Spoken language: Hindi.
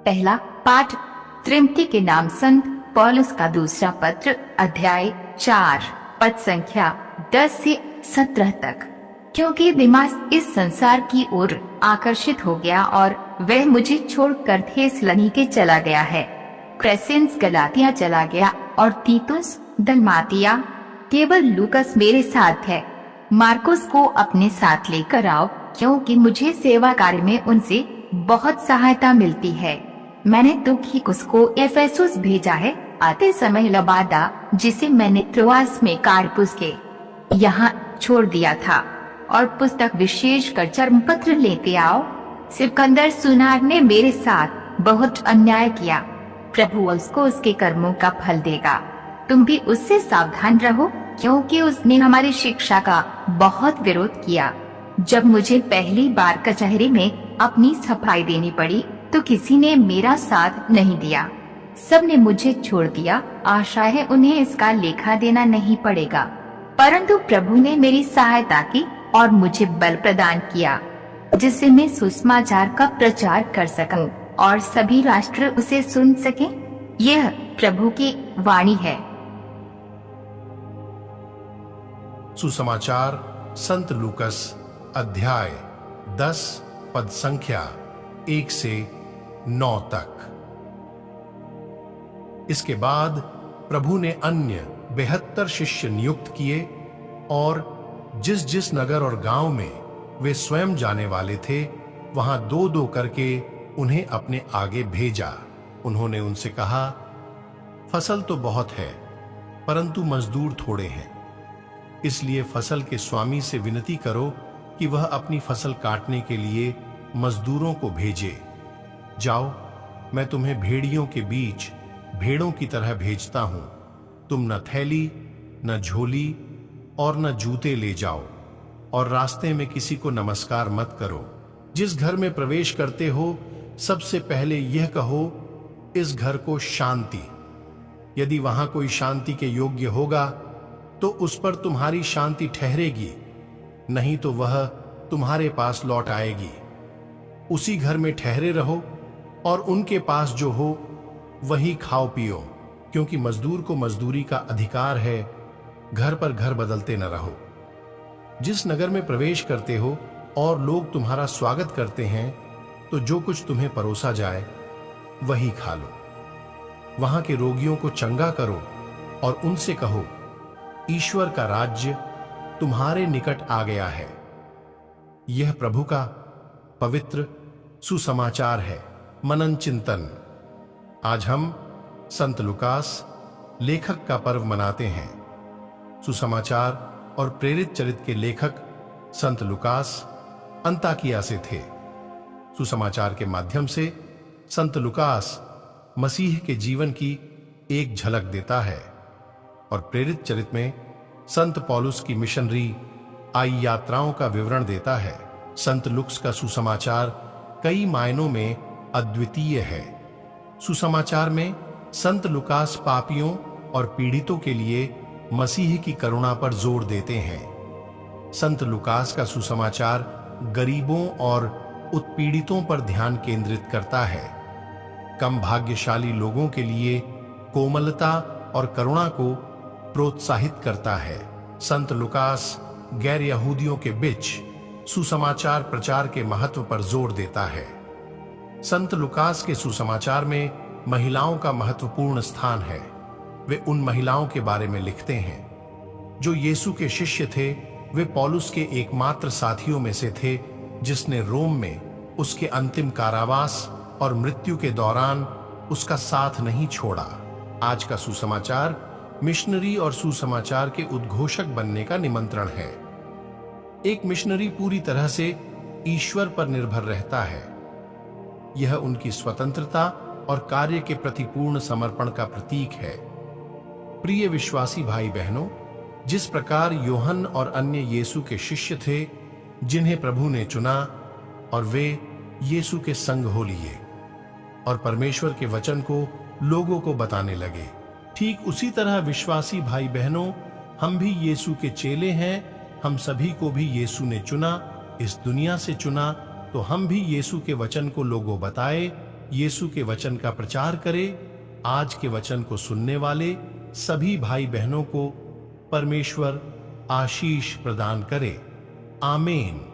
पहला पाठ त्रिमथी के नाम संत पौलुस का दूसरा पत्र, अध्याय 4, पद संख्या 10 से 17 तक। क्योंकि दिमाग इस संसार की ओर आकर्षित हो गया और वह मुझे छोड़कर थेसलनीके चला गया है। क्रेसेंस गलातिया चला गया और तीतुस दलमातिया। केवल लूकस मेरे साथ है। मार्कुस को अपने साथ लेकर आओ, क्योंकि मुझे सेवा कार्य में उनसे बहुत सहायता मिलती है। मैंने तुखिकुस को एफेसुस भेजा है। आते समय लबादा, जिसे मैंने त्रोआस में कार्पुस के यहाँ छोड़ दिया था, और पुस्तक विशेष कर चर्मपत्र लेते आओ। सिकंदर सुनार ने मेरे साथ बहुत अन्याय किया। प्रभु उसको उसके कर्मों का फल देगा। तुम भी उससे सावधान रहो, क्योंकि उसने हमारी शिक्षा का बहुत विरोध किया। जब मुझे पहली बार कचहरी में अपनी सफाई देनी पड़ी, तो किसी ने मेरा साथ नहीं दिया। सब ने मुझे छोड़ दिया। आशा है उन्हें इसका लेखा देना नहीं पड़ेगा। परंतु प्रभु ने मेरी सहायता की और मुझे बल प्रदान किया, जिससे मैं सुसमाचार का प्रचार कर सकूं और सभी राष्ट्र उसे सुन सकें। यह प्रभु की वाणी है। सुसमाचार संत लूकस, अध्याय 10, पद संख्या 1 से 9 तक। इसके बाद प्रभु ने अन्य 72 शिष्य नियुक्त किए और जिस जिस नगर और गांव में वे स्वयं जाने वाले थे, वहां 2-2 करके उन्हें अपने आगे भेजा। उन्होंने उनसे कहा, फसल तो बहुत है, परंतु मजदूर थोड़े हैं। इसलिए फसल के स्वामी से विनती करो कि वह अपनी फसल काटने के लिए मजदूरों को भेजे। जाओ, मैं तुम्हें भेड़ियों के बीच भेड़ों की तरह भेजता हूं। तुम न थैली, न झोली और न जूते ले जाओ, और रास्ते में किसी को नमस्कार मत करो। जिस घर में प्रवेश करते हो, सबसे पहले यह कहो, इस घर को शांति। यदि वहां कोई शांति के योग्य होगा, तो उस पर तुम्हारी शांति ठहरेगी, नहीं तो वह तुम्हारे पास लौट आएगी। उसी घर में ठहरे रहो और उनके पास जो हो वही खाओ पियो, क्योंकि मजदूर को मजदूरी का अधिकार है। घर पर घर बदलते न रहो। जिस नगर में प्रवेश करते हो और लोग तुम्हारा स्वागत करते हैं, तो जो कुछ तुम्हें परोसा जाए वही खा लो। वहां के रोगियों को चंगा करो और उनसे कहो, ईश्वर का राज्य तुम्हारे निकट आ गया है। यह प्रभु का पवित्र सुसमाचार है। मनन चिंतन। आज हम संत लूकास लेखक का पर्व मनाते हैं। सुसमाचार और प्रेरित चरित्र के लेखक संत लूकास अंताकिया से थे। सुसमाचार के माध्यम से संत लूकास मसीह के जीवन की एक झलक देता है और प्रेरित चरित्र में संत पौलुस की मिशनरी आई यात्राओं का विवरण देता है। संत लूक्स का सुसमाचार कई मायनों में अद्वितीय है। सुसमाचार में संत लूकास पापियों और पीड़ितों के लिए मसीह की करुणा पर जोर देते हैं। संत लूकास का सुसमाचार गरीबों और उत्पीड़ितों पर ध्यान केंद्रित करता है। कम भाग्यशाली लोगों के लिए कोमलता और करुणा को प्रोत्साहित करता है। संत लूकास गैर यहूदियों के बीच सुसमाचार प्रचार के महत्व पर जोर देता है। संत लूकास के सुसमाचार में महिलाओं का महत्वपूर्ण स्थान है। वे उन महिलाओं के बारे में लिखते हैं जो यीशु के शिष्य थे। वे पौलुस के एकमात्र साथियों में से थे जिसने रोम में उसके अंतिम कारावास और मृत्यु के दौरान उसका साथ नहीं छोड़ा। आज का सुसमाचार मिशनरी और सुसमाचार के उद्घोषक बनने का निमंत्रण है। एक मिशनरी पूरी तरह से ईश्वर पर निर्भर रहता है। यह उनकी स्वतंत्रता और कार्य के प्रति पूर्ण समर्पण का प्रतीक है। प्रिय विश्वासी भाई बहनों, जिस प्रकार योहन और अन्य यीशु के शिष्य थे जिन्हें प्रभु ने चुना और वे यीशु के संग हो लिए और परमेश्वर के वचन को लोगों को बताने लगे, ठीक उसी तरह विश्वासी भाई बहनों, हम भी यीशु के चेले हैं। हम सभी को भी यीशु ने चुना, इस दुनिया से चुना, तो हम भी यीशु के वचन को लोगों बताए, यीशु के वचन का प्रचार करे। आज के वचन को सुनने वाले सभी भाई बहनों को परमेश्वर आशीष प्रदान करे। आमीन।